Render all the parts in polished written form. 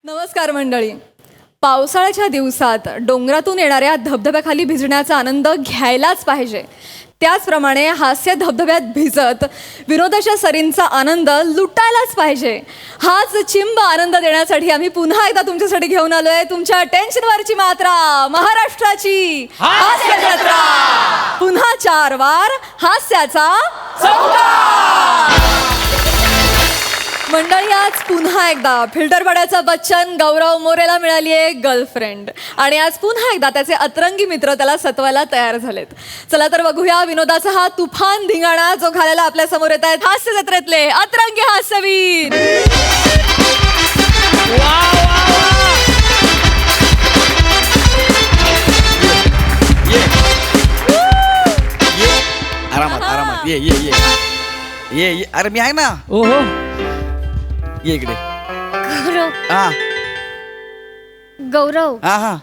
नमस्कार मंडळी. पावसाळ्याच्या दिवसात डोंगरातून येणाऱ्या धबधब्याखाली भिजण्याचा आनंद घ्यायलाच पाहिजे. त्याचप्रमाणे हास्य धबधब्यात भिजत विनोदाच्या सरींचा आनंद लुटायलाच पाहिजे. हाच चिंब आनंद देण्यासाठी आम्ही पुन्हा एकदा तुमच्यासाठी घेऊन आलोय तुमच्या टेन्शनवरची मात्रा, महाराष्ट्राची हास्य जत्रा. पुन्हा 4 वार हास्याचा चौकार. मंडळी, आज पुन्हा एकदा फिल्टरपाड्याचा बच्चन गौरव मोरेला मिळाली आहे गर्लफ्रेंड, आणि आज पुन्हा एकदा त्याचे अतरंगी मित्र त्याला सतवायला तयार झालेत. चला तर बघूया विनोदाचा हा तुफान धिंगाणा जो घालायला आपल्या समोर येत आहेत हास्य जत्रेतले अतरंगी हास्यवीर. आरामात आरामात ये ये ये ये ये. अरे मी आहे ना. ओहो, ये इकडे. गौरव हा गौरव हा हा.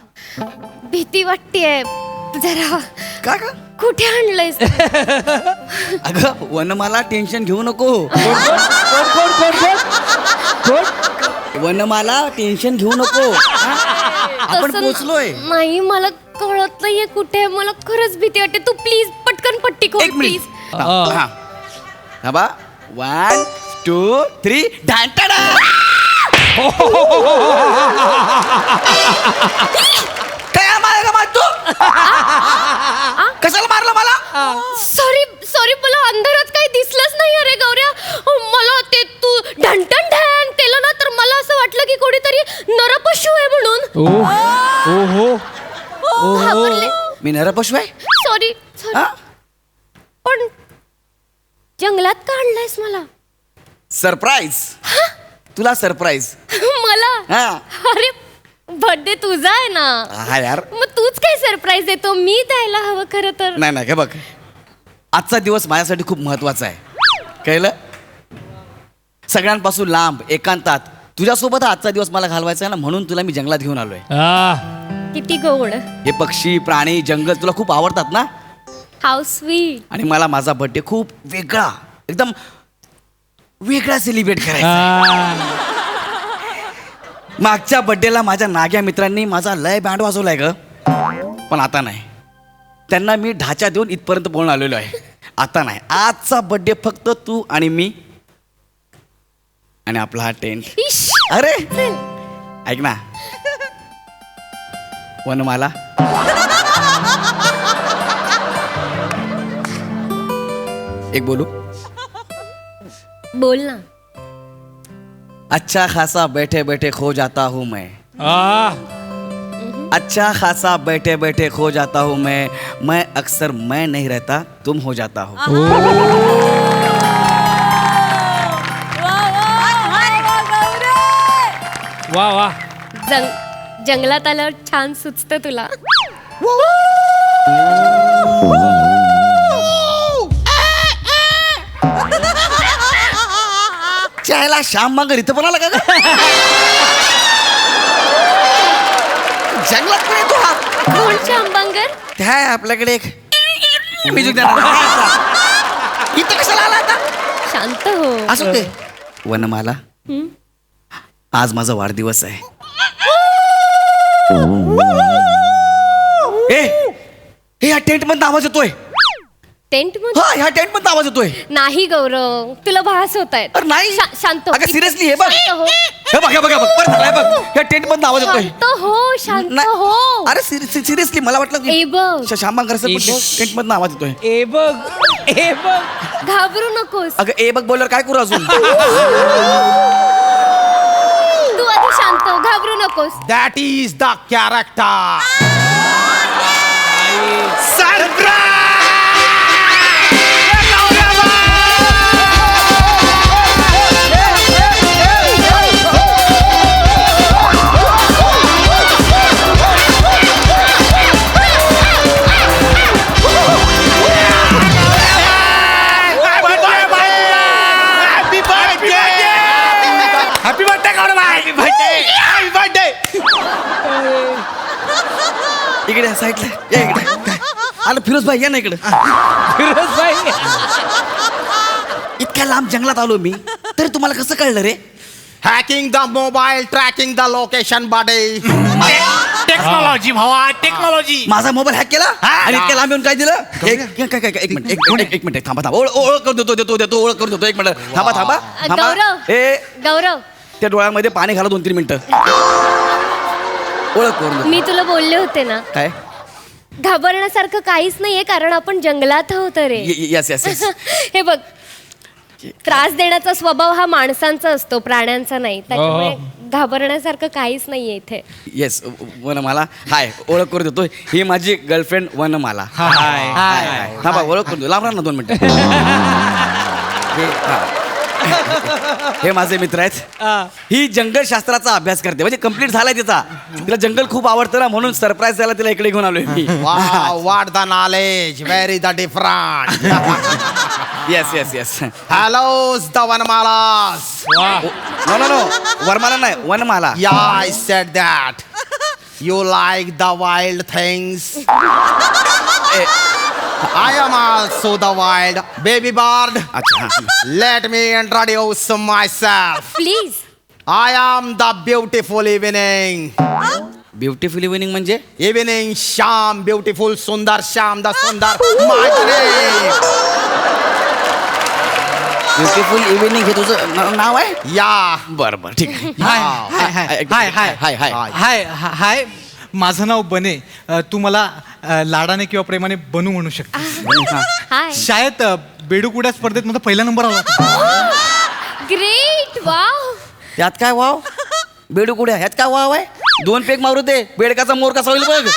भीती वाटतेय जरा. का का कुठे आणलंयस? अगं वनमाला, टेन्शन घेऊ नको. वनमाला, टेन्शन घेऊ नको. आपण तसं पोचलोय. नाही, मला कळत नाहीये कुठे. मला खरंच भीती वाटते. तू प्लीज पटकन पट्टी खोल एक मिनिट. प्लीज. हा हा बा. 1 2 3 ढांटाडा. काय मारला का तू? कशाला मारला मला? सॉरी सॉरी, मला अंधारात काही दिसलंच नाही. अरे गौऱ्या, मला ते तू ढंटन ढॅन केलं ना, तर मला असं वाटलं की कोणीतरी नरपशु आहे म्हणून. ओहो, घाबरले. मी नरपशु आहे. Sorry sorry. हा? पण जंगलात का आणलंयस मला? सरप्राईज. तुला सरप्राईज. मला? हा. अरे, बर्थडे तुझा आहे ना. हा यार. मग तूच काय सरप्राईज देतो? मी द्यायला हवं खरं तर. नाही नाही, हे बघ, आजचा दिवस माझ्यासाठी खूप महत्वाचा आहे. कळलं? सगळ्यांपासून लांब, एकांतात तुझ्यासोबत आजचा दिवस मला घालवायचा आहे ना, म्हणून तुला मी जंगलात घेऊन आलोय. किती गोड. हे पक्षी, प्राणी, जंगल तुला खूप आवडतात ना. How sweet. आणि मला माझा बर्थडे खूप वेगळा, एकदम वेगळा सेलिब्रेट करायचा. मागच्या बर्थडेला माझ्या नाग्या मित्रांनी माझा लय बँड वाजवलाय ग, पण आता नाही. त्यांना मी ढाचा देऊन इथपर्यंत बोलून आलेलो आहे. आता नाही. आजचा बर्थडे फक्त तू आणि मी आणि आपला हा टेंट. इश. अरे ऐक ना वनमाला, एक बोलू? बोल ना. अच्छा खासा बैठे बैठे खो जाता हूँ मैं. अच्छा खासा बैठे बैठे खो जाता हूँ मैं अक्सर मैं नहीं रहता तुम हो जाता हो. वा वा. जंगलात आल्यावर छान सुचतं तुला. चायला श्याम मांगर इथं पण आला का ग? जंगलात पण येतो हा. कोणच्या आंबांगर? त्या आहे आपल्याकडे एक म्युझिक देणार. इथं कशाला आला आता? शांत हो. असं ते वनमाला, आज माझा वाढदिवस आहे. ए ह्या टेंट मध्ये आवाज येतोय. टेंट मध्ये? हा, ह्या टेंट मध्ये आवाज येतोय. नाही गौरव, तुला भास होत आहेत. अरे नाही. शांत हो. अगं सिरियसली हे बघ. शांत हो. हे बघ हे बघ हे बघ, परत झालाय बघ. ह्या टेंट मध्ये आवाज येतोय. शांत हो, शांत नाही. हो. अरे सिरियसली मला वाटलं ए बघ. श्याम मांगर ए बघ. टेंट मधनं आवाज येतोय. ए बघ, ए बघ. घाबरू नकोस. अगं ए बघ बोलल्यावर काय करू अजून? तू आधी शांत हो, घाबरू नकोस. That is the character. Happy birthday, Gaurav! Happy birthday! Happy birthday! इकडे साईडला या इकडे. आलं फिरोज भाई, या ना इकडे. फिरोज भाई. इतक्या लांब जंगलात आलो मी, तरी तुम्हाला कसं कळलं रे? Hacking the mobile tracking the location buddy. Technology भावा टेक्नॉलॉजी. माझा मोबाईल हॅक केला हा. आणि इतक्या लांब येऊन काय दिलं एक मिनिट थांबा ओळख करून देतो ओळख करून देतो. एक मिनिट थांबा गौरव ए गौरव त्या डोळ्यामध्ये पाणी घाला 2-3 मिनिटं. ओळख करून देतो. मी तुला बोलले होते ना काय घाबरण्यासारखं काहीच नाहीये कारण आपण जंगलात आहोत रे. यस यस यस हे बघ त्रास देण्याचा स्वभाव हा माणसांचा असतो प्राण्यांचा नाही त्याच्यामुळे घाबरण्यासारखं काहीच नाहीये इथे. येस वनमाला हाय ओळख करून देतो. ही माझी गर्लफ्रेंड वनमाला. हाय. थांबा ओळख करून देतो. लांब राहा ना 2 मिनिटं. हे माझे मित्र आहेत. ही जंगल शास्त्राचा अभ्यास करते म्हणजे कम्प्लीट झालाय तिचा. तिला जंगल खूप आवडतं ना म्हणून सरप्राईज द्यायला तिला इकडे घेऊन आलोय मी. Wow, what the knowledge, very the different. Yes yes yes Hello's the Vanamalas. No वरमाला नाही Vanamala. Yeah, I said that. You like the wild things. I am also the wild baby bird. अच्छा Let me introduce myself. Please. I am the beautiful evening. Beautiful evening म्हणजे Evening Sham, beautiful Sundar Sham, the Sundar. My name. Beautiful evening हे तुझं नाव आहे. Yeah. बरं बरं ठीक आहे. हाय हाय हाय माझं नाव बने. तू मला लाडाने किंवा प्रेमाने बनू म्हणू शकते. हाय. शाळेत बेडूकुड्या स्पर्धेत माझा पहिला नंबर आला होता. Great wow. यात काय वाव बेडू कुड्या ह्यात काय वाव आहे. 2 पेग मारू दे बेडकाचा मोर कसा होईल बघ.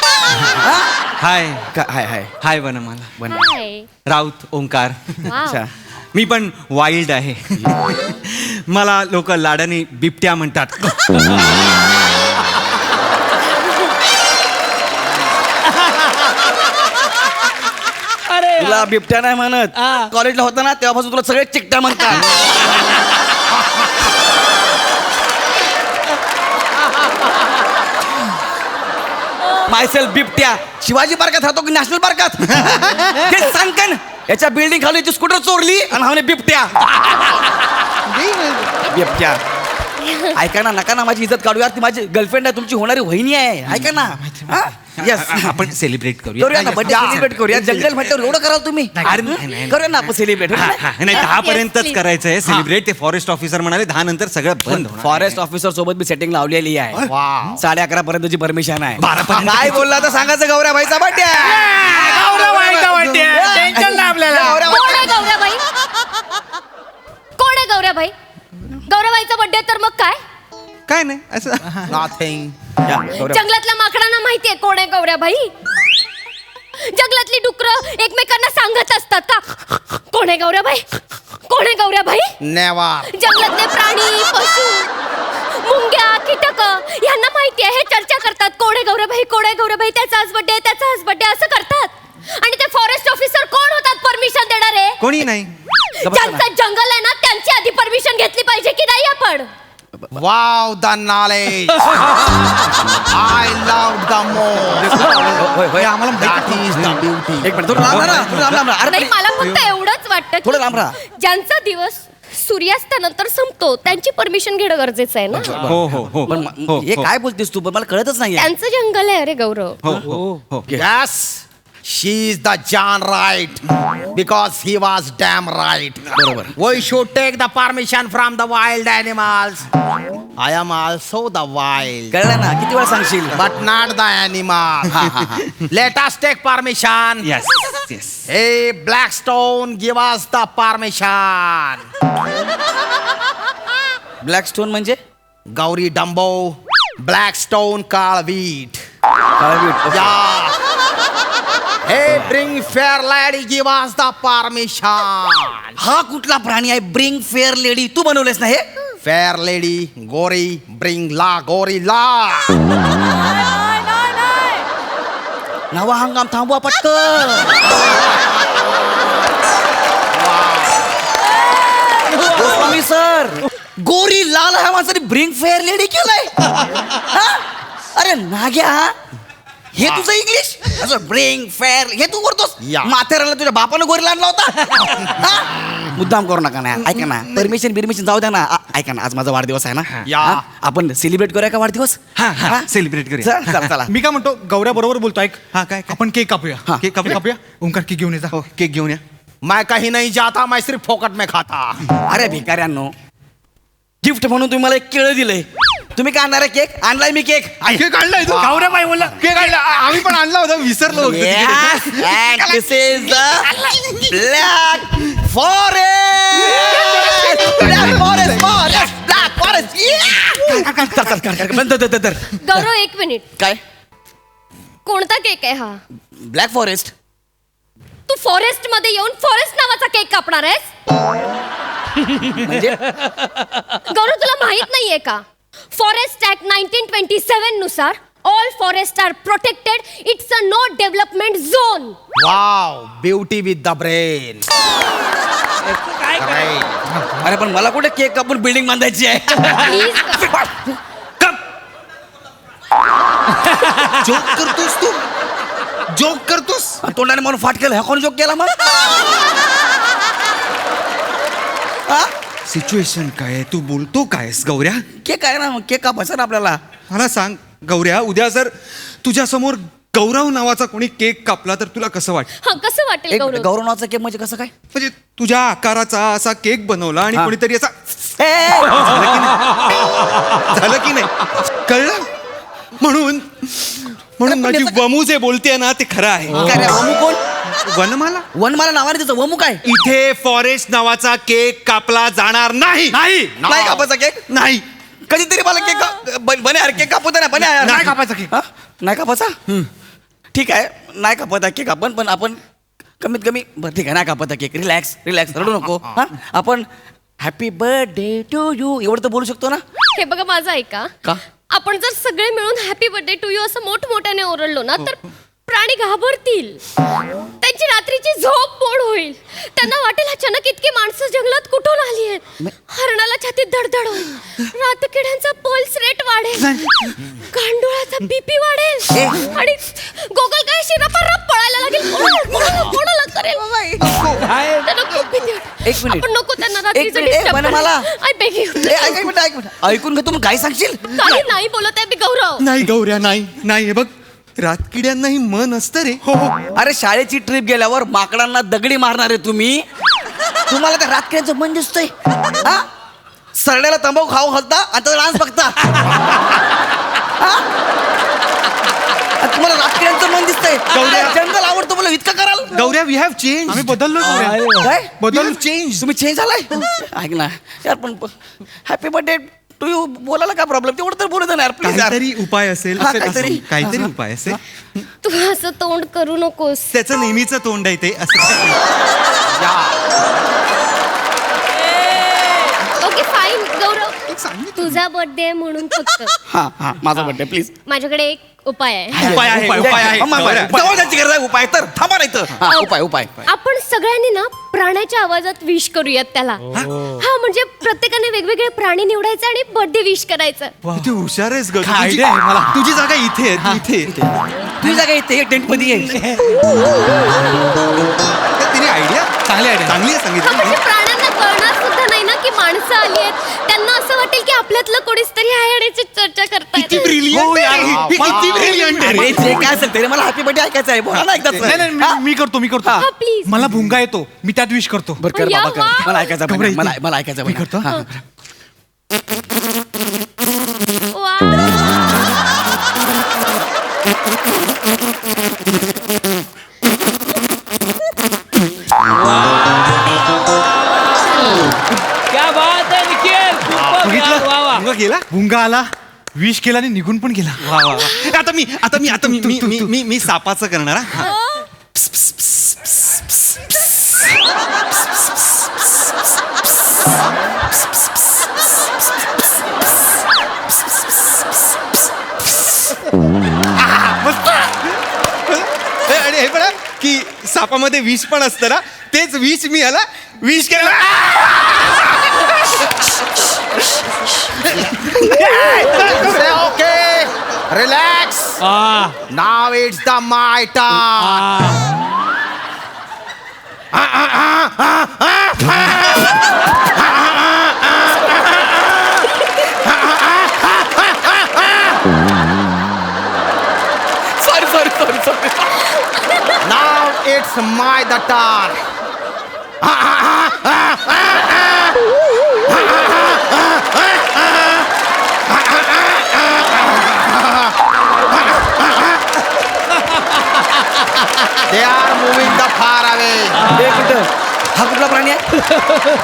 हाय हाय हाय हाय वनमाला. हाय. राऊत ओंकार. वाव. अच्छा मी पण वाईल्ड आहे. मला लोक लाडाने बिबट्या म्हणतात. तुला बिबट्या नाही म्हणत. कॉलेजला होता ना तेव्हापासून तुला सगळे चिकट्या म्हणतात. मायसेल्फ बिबट्या. शिवाजी पार्कात राहतो की नॅशनल पार्कात हे सांग का. याच्या बिल्डिंग खाली स्कूटर चोरली आणि हा म्हणे बिबट्या. बिबट्या ऐका ना नका ना माझी इज्जत काढू यार. ती माझी गर्लफ्रेंड आहे तुमची होणारी वहिनी आहे. ऐका ना. येस आपण सेलिब्रेट करूया ना करूया. बर्थडे सेलिब्रेट करूया. जंगल म्हटल्यावर एवढं कराल तुम्ही. करूया ना आपण सेलिब्रेट. नाही 10 पर्यंतच करायचंय सेलिब्रेट. ते फॉरेस्ट ऑफिसर म्हणाले 10 नंतर सगळं बंद होणार. फॉरेस्ट ऑफिसर सोबत मी सेटिंग लावलेली आहे. Wow. 11:30 पर्यंतची परमिशन आहे. 12 पर्यंत. काय बोलला तर सांगायचं गौऱ्या भाईचा बर्थडे. टेन्शन नाही आपल्याला. कोण आहे गौऱ्याबाई? कोण आहे गौऱ्याबाई? गौरवाईचा बर्थडे तर मग काय? काय नाही असं. Nothing. जंगलातल्या माकडांना माहितीये कोण आहे गौऱ्याबाई? जंगलातली डुकरं एकमेकांना सांगत असतात का कोण आहे गौऱ्याबाई? कोण आहे गौऱ्याबाई? Never. जंगलातले प्राणी पशु मुंग्या कीटक यांना माहिती आहे. हे चर्चा करतात कोण आहे गौऱ्याबाई कोण आहे गौऱ्याबाई. त्याचा आज बर्थडे त्याचा आज बर्थडे असं करतात. आणि ते फॉरेस्ट ऑफिसर कोण होतात परमिशन देणारे? कोणी नाही. ज्यांचं जंगल आहे ना त्यांची आधी परमिशन घेतली पाहिजे की नाही आपण? Wow, the knowledge. I love the more. आम्हाला That is the beauty. एक मिनिट थोडं लांब राहा, थोडं लांब राहा. नाही मला फक्त एवढंच वाटतं थोडं लांब राहा. की ज्यांचा दिवस सूर्यास्तानंतर संपतो त्यांची परमिशन घेणं गरजेचं आहे ना. हो हो हो पण हो, हे हो. काय बोलतेस तू पण मला कळतच नाहीये. त्यांचं जंगल आहे अरे गौरव. हो हो हो. Yes, she is the John right because he was damn right. बरोबर. We should take the permission from the wild animals. I am also the wild, कळलं ना किती वेळा सांगशील. but not the animal. Let us take permission. Yes yes. Hey, Blackstone, give us the permission. Black stone म्हणजे Gauri Dumbo, Blackstone Kalveet. काळवीट. Yeah. Hey, bring fair lady, give us the permission. हा कुठला प्राणी आहे bring fair lady. तू बनवलेस ना हे. Fair lady, Gori, bring la, Gori la. नवा हंगाम थांबवा पटकन. गोस्वामी सर गोरी लाल ह्या माणसाने ब्रिंग फेअर लेडी केलंय. हा? अरे नाग्या हे तुझं इंग्लिश असं ब्रिंग फेअर हे तू करतोस. या. माथेरानला तुझ्या बापानं गोरी आणला होता. हा? मुद्दाम करू नका ना. ऐका ना, परमिशन जाऊ द्या ना. ऐका ना, आज माझा वाढदिवस आहे ना. या. हा? आपण सेलिब्रेट करूया का वाढदिवस? हा सेलिब्रेट करूया. चला चला. मी काय म्हणतो, गौऱ्या बरोबर बोलतो. ऐक, हा, काय? आपण केक कापूया. हा. केक कापूया. ओंकार केक घेऊन ये जा. हो केक घेऊन या. मैं कहीं नहीं जाता, मैं सिर्फ फोकट में खाता. अरे भिकाऱ्यांनो, गिफ्ट म्हणून तुम्ही मला एक केळं दिलंय. तुम्ही काय आणणार आहे? केक आणलाय मी. केक केक आणलाय तू? गौरवबाई बोलला केक आणला. आम्ही पण आणला होता, विसरलो होतो तिकडे. Yes, and this is the Black Forest. Black Forest. Yeah. कर. गौरव एक मिनिट, काय? कोणता केक आहे हा? Black forest. तू फॉरेस्ट मध्ये येऊन फॉरेस्ट नावाचा केक कापणार आहेस? म्हणजे गौरव, तुला माहित नाहीये का, फॉरेस्ट ऍक्ट 1927 नुसार all forest are protected. It's a no development zone. Wow, beauty with the brain. अरे पण मला कुठे केक कापून बिल्डिंग बांधायची आहे? प्लीज जोक करतोस तू? जोक करतोस? तोंडाने म्हणून फाट केलं. ह्या कोण जोक केला मग? हा? सिच्युएशन काय आहे? तू बोलतो कायस गौऱ्या? केक आहे ना, मग केक कापायचा ना आपल्याला. मला सांग गौऱ्या, उद्या जर तुझ्या समोर गौरव नावाचा कोणी केक कापला तर तुला कसं वाटतं? हा, कसं वाटेल एक गौरव? गौरवनाचा केक म्हणजे कसं काय? म्हणजे तुझ्या आकाराचा असा केक बनवला आणि हा. कोणीतरी असा ए! झालं की नाही? कळलं? म्हणून माझी वमू जे बोलते ना ते खरं आहे. काय रे, वमू कोण? वनमाला वनमाला नावाने त्याचं वमू काय? इथे फॉरेस्ट नावाचा केक कापला जाणार नाही. नाही कापायचा केक. नाही. कधीतरी मला केक बने यार, केक कापू दे ना. बने यार. नाही कापायचा केक. हा? नाही कापायचा. ठीक आहे, नाही कापायचा केक आपण. पण आपण कमीत कमी बरं ठीक आहे, नाही कापायचा केक. रिलॅक्स रडू नको. हा, आपण हॅपी बर्थडे टू यू एवढं तर बोलू शकतो ना. हे बघा, माझं ऐका. का? आपण जर सगळे मिळून हॅपी बर्थडे टू यू असं मोठमोठ्याने ओरडलो ना, तर प्राणी घाबरतील. त्यांची रात्रीची झोप मोड होईल. त्यांना वाटेल अचानक इतकी माणसं जंगलात कुठून आली आहेत. हरणाला छातीत धडधड होईल. रातकिड्यांचा पल्स रेट वाढेल. गांडोळाचा बीपी वाढेल. आणि गोगल काय शिरापारप पळायला लागेल. कोणाला करेल. त्यांना खूप भीती वाटेल. एक मिनिट. आपण नको त्यांना एक रात्रीचं मिनिट. disturb बने मला. करायला. I beg you. ऐक एक मिनिट. ऐकून घे. तुम्ही काय सांगशील? काही नाही बोलत आहे मी गौरव. नाही गौऱ्या, नाही. हे बघ, रातकिड्यांनाही मन असतं रे. हो. अरे शाळेची ट्रिप गेल्यावर माकडांना दगडी मारणारे तुम्ही. तुम्हाला त्या रातकिड्यांचं मन दिसतंय? हा? सरड्याला तंबाखू खाऊ घालता आणि त्याचा डान्स बघता. हा? आणि तुम्हाला रातकिड्यांचं मन दिसतंय. जंगल आवडतं मला इतकं कराल? गौऱ्या, वी हॅव चेंज. आम्ही बदललो. काय? बदल चेंज. तुम्ही चेंज झालाय? ऐक ना यार, पण हॅपी बर्थडे टू यू बोलायला काय प्रॉब्लेम? तेवढं तर बोलू दे ना यार, प्लीज यार. काहीतरी उपाय असेल. हा, काहीतरी. काहीतरी उपाय असेल. तू असं तोंड करू नकोस. त्याचं नेहमीचं तोंड आहे ते असं. ओके फाईन गौरव, तुझा बर्थडे म्हणून फक्त हा माझा बर्थडे प्लीज. माझ्याकडे एक उपाय आहे. उपाय आहे. जवळ जायची गरज आहे. उपाय तर थांबा नाही तर. हा, उपाय आपण सगळ्यांनी ना प्राण्याच्या आवाजात विश करूयात त्याला. हा, म्हणजे प्रत्येकाने वेगवेगळे प्राणी निवडायचे आणि बर्थडे विश करायचं. तू हुशार आहेस ग. काय idea आहे मला. तुझी जागा इथे आहे. इथे तुझी जागा येते टेंट मध्ये आहे. तिने आयडिया चांगली idea. चांगली आहे हा, म्हणजे सांगितलं. प्राण्यांना कळणार सुद्धा नाही ना की माणसं आली आहेत. त्यांना असं वाटेल की आपल्यातलं कोणीच तरी आहे आणि याची चर्चा करतायत. किती ब्रिलियंट आहे. किती ब्रिलियंट आहे. अरे जे काय असेल तरी मला हॅपी बर्थडे ऐकायचं आहे. बोला ना एकदाच. नाही, मी करतो. हा, please. मला भुंगा येतो, मी त्यात विश करतो. बरं कर या बाबा कर. वा. मला ऐकायचं आहे. घबरायचं. मला ऐकायचं आहे. मी करतो. हा. वा. क्या बात आहे निखिल. खूपच बघितलं? वा वा. भुंगा गेला. भुंगा आला, विश केला आणि निघून पण गेला. आता मी सापाचं करणार हा. आणि हे बघा की सापामध्ये विष पण असतं ना, तेच विष मी याला विष केलं. Okay, relax. Now it's the my turn. Sorry. Now it's my the turn. They are moving the far away. हे कुठं? हा कुठला प्राणी आहे?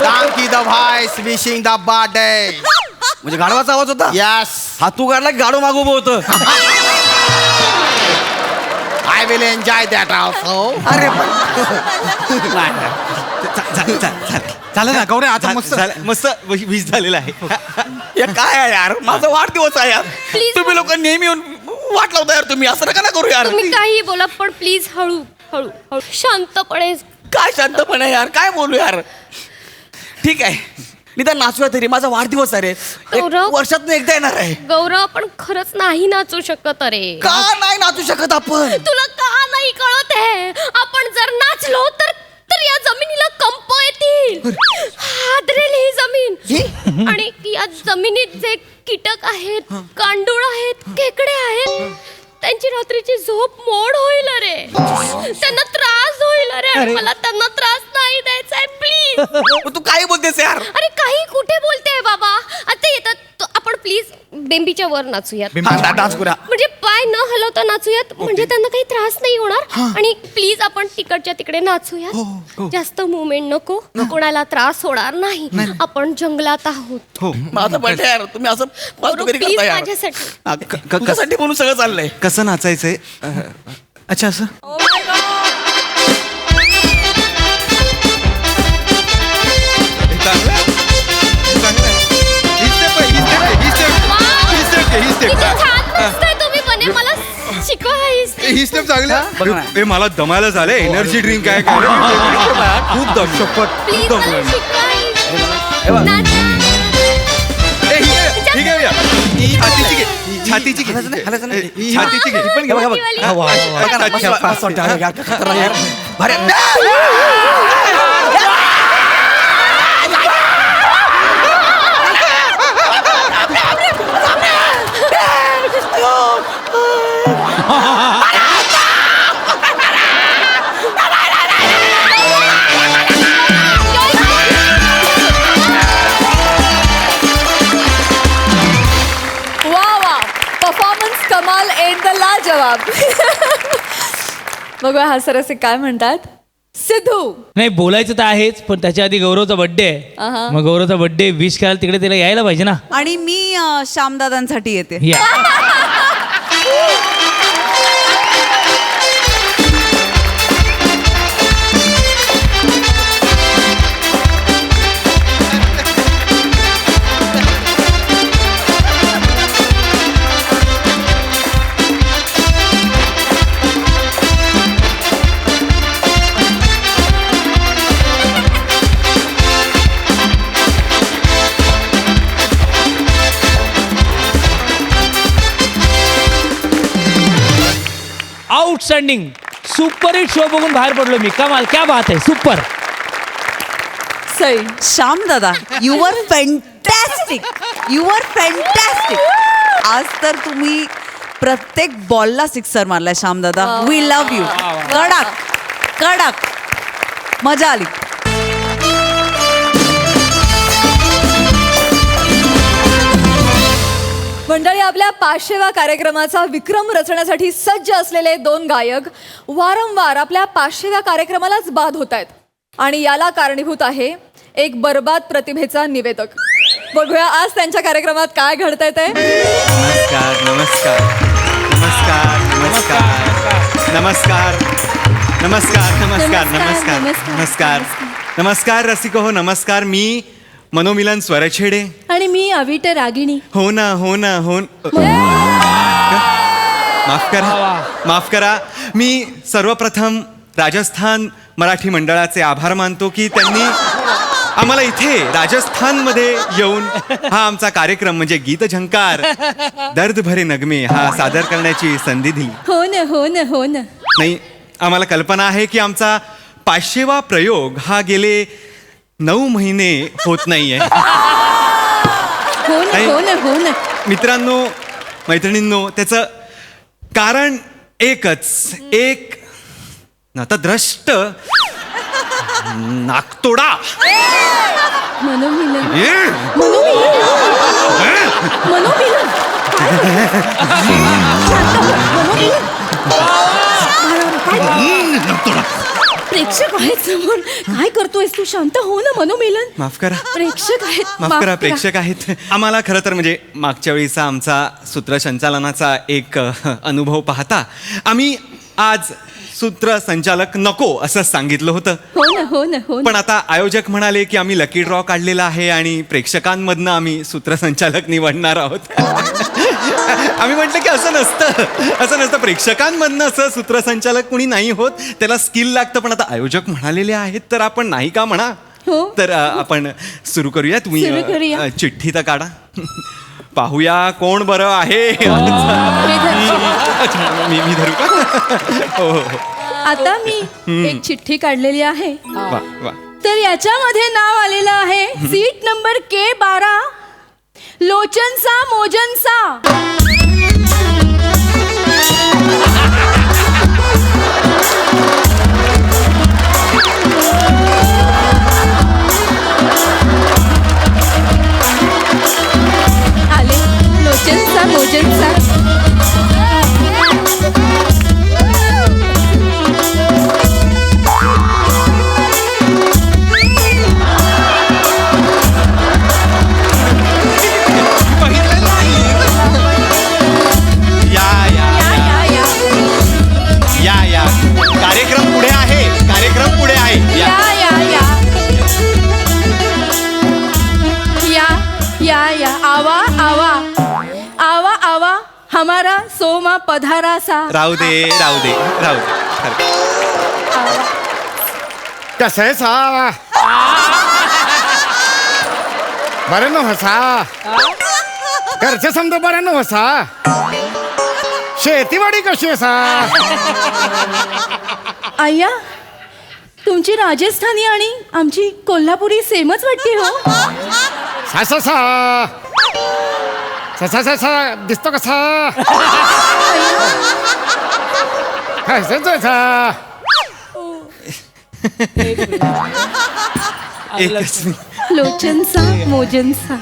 Donkey the voice wishing the birthday. म्हणजे गाढवाचा आवाज होता. Yes, हा तू काढला की गाढव मागू उभं होतं. I will enjoy that also. अरे झालं ना गौऱ्या आता मस्त मस्त विष झालेला आहे. हे काय आहे यार, माझा वाढदिवस आहे यार. Please. तुम्ही लोक नेहमी येऊन वाट लावता यार. तुम्ही असं नका ना करू यार. तुम्ही काही बोला पण प्लीज हळू हळू हळू शांतपणे. काय शांतपणे यार, काय बोलू यार. ठीक आहे, निदान नाचूया तरी. माझा वाढदिवस आहे रे. गौरव. वर्षात एकदा येणार आहे. गौरव आपण खरंच नाही नाचू शकत अरे. का नाही नाचू शकत आपण? तुला का नाही कळत आहे? आपण जर नाचलो तर तर या जमिनीला कंप येतील. हादरेल ही जमीन. आणि या जमिनीत जे कीटक आहेत, गांडूळ आहेत, खेकडे आहेत, त्यांची रात्रीची झोप मोड होईल अरे. त्यांना त्रास होईल अरे. आणि मला त्यांना त्रास नाही द्यायचा आहे प्लीज. तू काय बोलतेस यार? अरे काही कुठे बोलतेय बाबा. आता येतात आपण प्लीज बेंबीच्या वर नाचूयात. डान्स करूया. म्हणजे पाय न हलवता नाचूयात. म्हणजे त्यांना काही त्रास नाही होणार. आणि प्लीज आपण तिकडच्या तिकडे नाचूयात. जास्त मुवमेंट नको. कोणाला त्रास होणार नाही. आपण जंगलात आहोत. माझं बर्थडे यार, तुम्ही असं फालतूगिरी प्लीज करता यार. माझ्यासाठी. तुमच्यासाठी म्हणून सगळं चाललंय. कसं नाचायचंय? अच्छा असं किती छान दिसतंय तुम्ही बने. मला शिकवा ही स्टेप चांगली. मला दमायला झालं. एनर्जी ड्रिंक आहे काय? खूप दम शपथ. प्लीज खूप मला दम. शिकवा. नाचा. ठीक आहे छातीची घे. छातीची घे. हालायचं नाही. छातीची घे. पण घ्या, बघा, बघा. मोठीवाली. बघा ना, मस्त वाटतं यार. खतरनाक यार. भारी आहे. वा परफॉर्मन्स कमाल एंड द लाजवाब. बघूया हा सर असे काय म्हणतात. सिद्धू नाही बोलायचं तर आहेच, पण त्याच्या आधी गौरवचा बर्थडे आहे. मग गौरवचा बर्थडे विश करायला तिकडे तिला यायला पाहिजे ना. आणि मी श्यामदादांसाठी येते. या. आउटस्टँडिंग सुपर हिट शो बघून बाहेर पडलो मी. कमाल, क्या बात आहे, super. Sai Shyamdada you are fantastic. You are fantastic. आज तर तुम्ही प्रत्येक बॉलला सिक्सर मारलाय श्यामदादा. We love you. कडक कडक मजा आली. मंडळी, आपल्या 500व्या कार्यक्रमाचा विक्रम रचण्यासाठी सज्ज असलेले 2 गायक वारंवार आपल्या 500व्या कार्यक्रमालाच बाद होत आहेत. आणि याला कारणीभूत आहे एक बर्बाद प्रतिभेचा निवेदक. बघूया आज त्यांच्या कार्यक्रमात काय घडतंय ते. नमस्कार नमस्कार नमस्कार नमस्कार नमस्कार नमस्कार नमस्कार नमस्कार नमस्कार नमस्कार रसिको हो. नमस्कार. मी मनोमिलन स्वरछेडे. आणि मी अविट रागिणी. हो ना हो ना हो. माफ करा. मी सर्वप्रथम राजस्थान मराठी मंडळाचे आभार मानतो की त्यांनी आम्हाला इथे राजस्थानमध्ये येऊन हा आमचा कार्यक्रम म्हणजे गीत झंकार दर्द भरे नगमे हा सादर करण्याची संधी दिली. हो ना हो ना हो ना. नाही, आम्हाला कल्पना आहे की आमचा 500वा प्रयोग हा गेले 9 महिने होत नाहीये. हो ना नाही. हो ना हो ना. मित्रांनो मैत्रिणींनो त्याचं कारण एकच एक नतद्रष्ट नाकतोडा. मनोमिलन ए! मनोमिलन प्रेक्षक आहेत समोर. काय करतोयस तू? शांत हो ना मनोमिलन. माफ करा प्रेक्षक आहेत. माफ करा प्रेक्षक आहेत. आम्हाला खरं तर म्हणजे मागच्या वेळीचा आमचा सूत्रसंचालनाचा एक अनुभव पाहता आम्ही आज सूत्रसंचालक नको असं सांगितलं होतं. हो ना हो ना हो ना. पण आता आयोजक म्हणाले की आम्ही लकी ड्रॉ काढलेला आहे आणि प्रेक्षकांमधनं आम्ही सूत्रसंचालक निवडणार आहोत. आम्ही म्हटलं की असं नसतं प्रेक्षकांमधनं असं सूत्रसंचालक कुणी नाही होत, त्याला स्किल लागतं. पण आता आयोजक म्हणालेले आहेत तर आपण नाही का म्हणा. हो. तर आपण सुरू करूया. सुरू करूया. तुम्ही चिठ्ठी तर काढा. पाहूया कोण बरं आहे. मी धरू का? हो हो हो. आता मी एक चिठ्ठी काढलेली आहे. वा वा. तर याच्यामध्ये नाव आलेलं आहे सीट नंबर K12 लोचनसा मोजनसा. आले लोचनसा मोजनसा. या या या या कार्यक्रम पुढे आहे. या या आवा आवा आवा आवा हमारा सोमा पधारा सा. राहू दे. कसं आहे सा बरं न हसा घरचे समजा बरं न हसा शेतीवाडी कशी आहे सा. आय्या तुमची राजस्थानी आणि आमची कोल्हापुरी सेमच वाटते हो. सा सा सा सा सा सा सा दिसतो कसा सा एकच लोचनसा मोजनसा.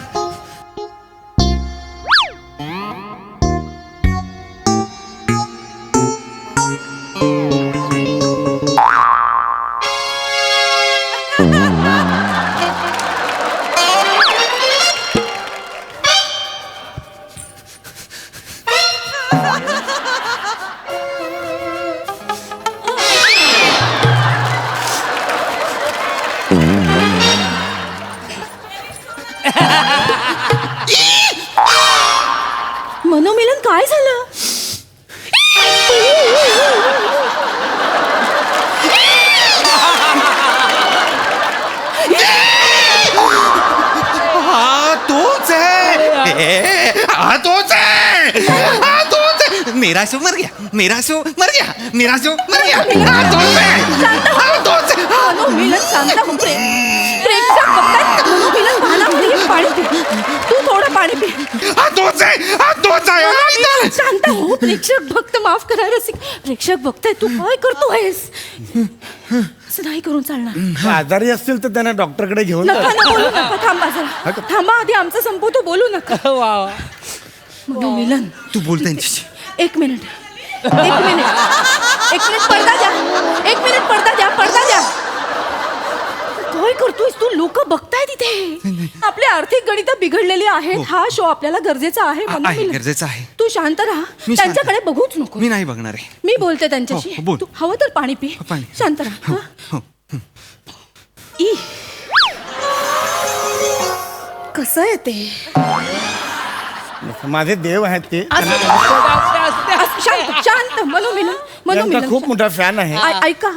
मनोमिलन काय झालं? हा तोच आहे. मेरा शो मर गया. मनोमिलन शांत हो. प्रेक्षक बघतायत. मनोमिलन भानामध्ये पाणी पी. तू थोडं पाणी पी. मनोमिलन शांत हो. प्रेक्षक भक्त माफ करा रसिक. प्रेक्षक बघताय तू काय करतोयस. असं नाही करून चालणार. आजारी असतील तर त्यांना डॉक्टरकडे घेऊन नका ना बोलू नका. थांबा जरा. थांबा आधी आमचं संपवतो. बोलू नका. वा मनोमिलन तू बोल त्यांच्याशी. एक मिनिट पडदा द्या. काय करतोयस तू? लोक बघताय तिथे. आपले आर्थिक गणित बिघडलेली आहेत. हा शो आपल्याला गरजेचा आहे. मनोमिलन गरजेचं आहे. तू शांत राहा. मी शांत. त्यांच्याकडे बघूच नको. मी नाही बघणार आहे. मी बोलते त्यांच्याशी. हो, बोल. तू हवं तर पाणी पी. पाणी. शांत राहा. हो. ई कसं आहे ते? माझे देव आहेत ते. शांत मनोमिलन. त्यांचा खूप मोठा फॅन आहे.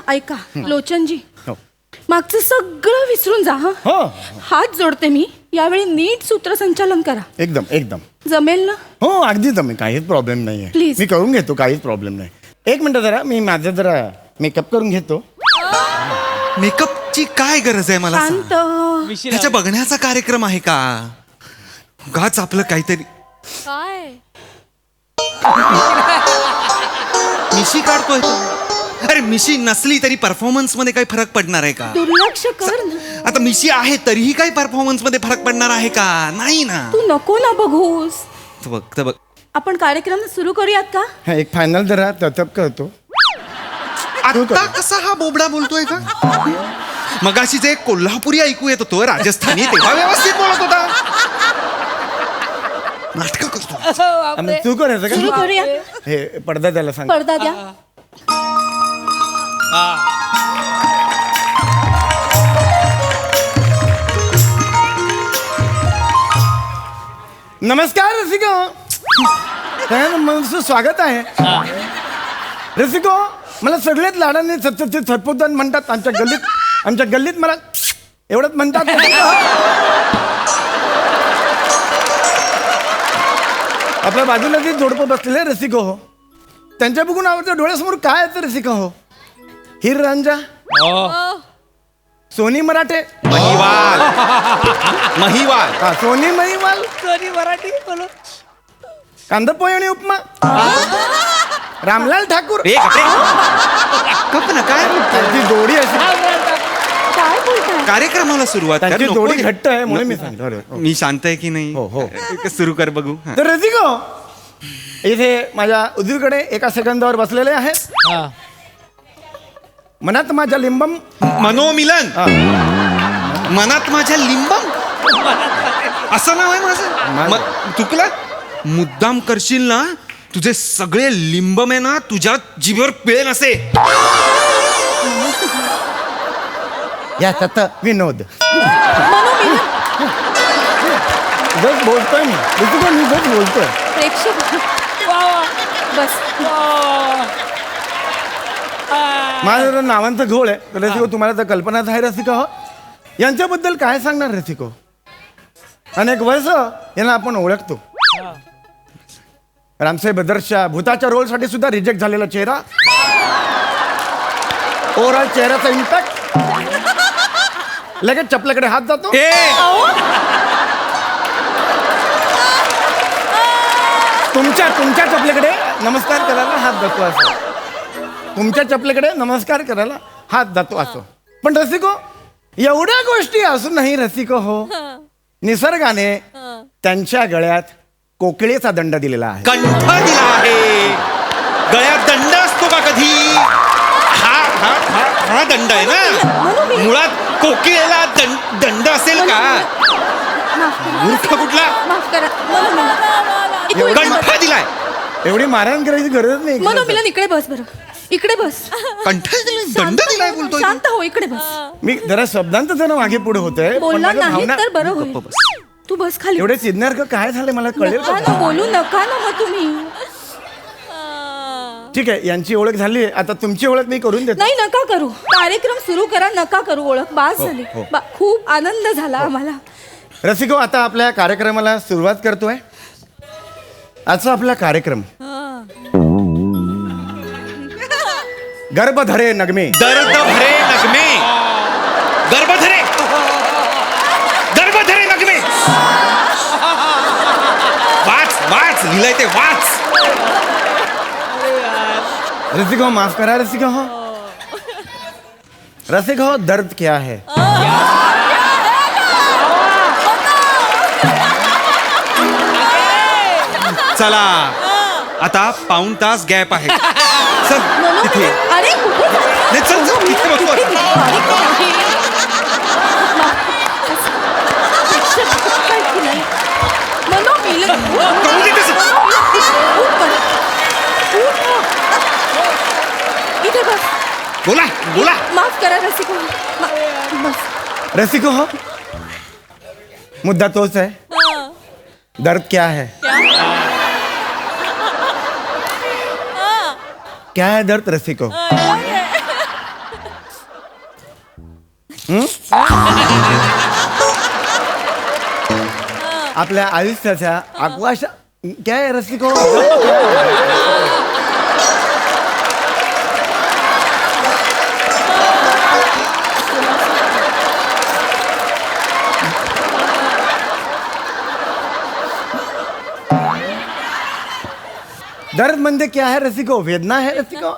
ऐका लोचनजी हो. मागचं सगळं विसरून जा. हा हो हात जोडते मी. यावेळी नीट सूत्रसंचालन करा. एकदम जमेल ना? हो अगदी जमेल. काहीच प्रॉब्लेम नाहीये. Please. मी करून घेतो. काहीच प्रॉब्लेम नाही. एक मिनिट जरा मी माझं जरा मेकअप करून घेतो. मेकअपची काय गरज आहे मला सांग. शांत मिशी ह्याच्या बघण्याचा कार्यक्रम आहे का उगाच आपलं काहीतरी काय मिशी काढतोय तो. अरे मिशी नसली तरी परफॉर्मन्स मध्ये काही फरक पडणार आहे का दुर्लक्ष कर ना. आता मिशी आहे तरीही काही परफॉर्मन्स मध्ये फरक पडणार आहे का नाही ना तू नको ना बघूस. तर बघ आपण कार्यक्रम सुरू करूयात का? हा एक फायनल जरा ततप करतो. आता कसा हा बोबडा बोलतोय का मगाशी जे कोल्हापुरी ऐकू येत होतो राजस्थानी तेव्हा व्यवस्थित बोलत होता नाटक करतो आम्ही तू करायचं सुरू का करूया. हे पडदा त्याला सांग. पडदा द्या. नमस्कार रसिको. सगळ्यांना मनचं स्वागत आहे. रसिको मला सगळेच लाडाने सरपोतदार म्हणतात. आमच्या गल्लीत मला एवढंच म्हणतात. आपल्या बाजूला जे जोडपं बसलेले रसिको हो त्यांच्या बघून आवडतं डोळ्यासमोर काय येतं रसिको हो हिर रांजा सोनी मराठे महिवाल महिवाल हा सोनी महिवाल मराठी बोलो. कांदा पोहे आणि उपमा रामलाल ठाकूर ए, गप्प ना काय त्यांची जोडी अशी काय बोलताय? कार्यक्रमाला सुरुवात कर, त्यांची नको जोडी रे. घट्ट आहे म्हणून मी सांगितलं. अरे, हो. मी शांत आहे की नाही हो, हो. सुरू कर बघू हा. तर रसिको इथे माझ्या उजवीकडे एका सेकंदावर बसलेले आहेत. हा. मनात माझ्या लिंबम मनोमिलन हा. मनात माझ्या लिंबम असं नाव आहे माझं चुकलं मुद्दाम करशील ना तुझे सगळे लिंबम आहे ना तुझ्या जिभेवर पिळेन असे या तत विनोद जस बोलतोय मी रसिको मी जस बोलतोय. प्रेक्षक बस. माझं जरा नावांचं घोळ आहे तर रसिको तुम्हाला तर कल्पनाच आहे रसिको हो यांच्याबद्दल काय सांगणार रसिको अनेक वर्ष यांना आपण ओळखतो. रामसाहेब बदरच्या भूताच्या रोलसाठी सुद्धा रिजेक्ट झालेला चेहरा ओव्हरऑल चेहऱ्याचा इम्पॅक्ट लगेच चपल्याकडे हात जातो. तुमच्या चपल्याकडे नमस्कार करायला हात जातो असं तुमच्या चपल्याकडे नमस्कार करायला हात जातो असं. पण रसिको एवढ्या गोष्टी असूनही रसिको हो निसर्गाने त्यांच्या गळ्यात कोकिळेचा दंड दिलेला आहे. कंठ दिला आहे गळ्यात दंड असतो का कधी हा हा हा हा दंड आहे ना मुळात कोकिळेला दंड असेल का मूर्ख कुठला माफ करा. कंठ दिलाय एवढी मारहाण करायची गरज नाही. मनोमिलन इकडे बस बरं. इकडे बस. कंठ दिलाय दंड दिलाय बोलतोय तू. शांत हो. इकडे बस. मी जरा शब्दांत जरा मागे पुढे होतोय बोलणार नाही तर बरं होईल. गप्प बस. तू बस खाली. एवढे सिद्धार्थ काय झाले मला कळेल नका का? ना बोलू नका ना मग तुम्ही. ठीक आहे यांची ओळख झाली आता तुमची ओळख मी करून देतो. नाही नका करू. कार्यक्रम सुरू करा. नका करू. ओळख बास झाली. हो. खूप आनंद झाला आम्हाला. रसिको आता आपल्या कार्यक्रमाला सुरुवात करतोय. आजचा आपला कार्यक्रम गर्भधरे नगमे. दर्द भरे नगमे गर्भधरे गर्भधरे नगमे वाच लिहिलंय ते वाच रसिको माफ करा रसिको हो रसिको दर्द क्या है. चला आता पाऊण तास गॅप आहे चल तिथे अरे कुठे जाते? नाही, चल चल इथे बसू कुठे आता. गेली? काय की नाही? मनोमिलन. करू दे तसं. उठ बरं. उठ. इथे बस. बोला माफ करा रसिको. बस. रसिको हो मुद्दा तोच है दर्द क्या है. क्या है दर्द रसिको. आपल्या आयुष्याच्या आकाशा क्या है रसिको. दर्द म्हणजे क्या है रसिको, वेदना है रसिको.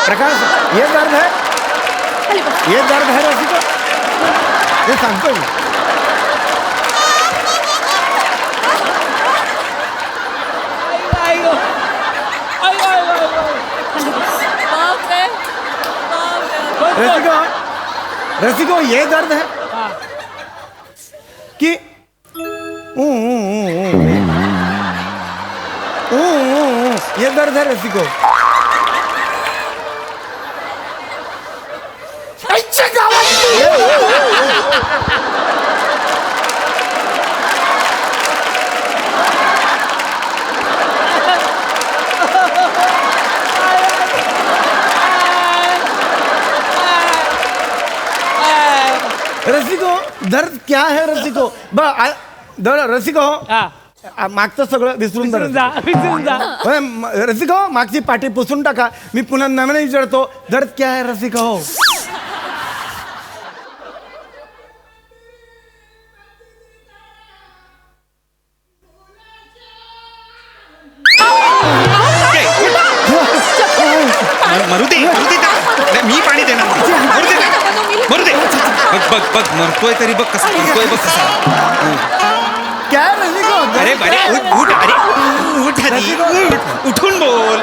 प्रकाश, ये दर्द है, ये दर्द है रसिको, हे सांगतो मी. बापरे. बापरे. रसिको, रसिको ये दर्द है कि ये दर्द है रसिको. अच्छा रसिको, दर्द क्या है रसिको. रसिको, मागचं सगळं विसरून जा. रसिको, मागची पाठी पुसून टाका. मी पुन्हा नव्याने विचारतो, दर्द क्या है रसिको. मरू दे नाही, मी पाणी देणार नाही. मरू दे ना. मरू दे. बघ बघ मरतोय तरी बघ कसा मरतोय बघ कसा. क्या है रसिको. अरे उठ अरे उठ आधी. उठून बोल.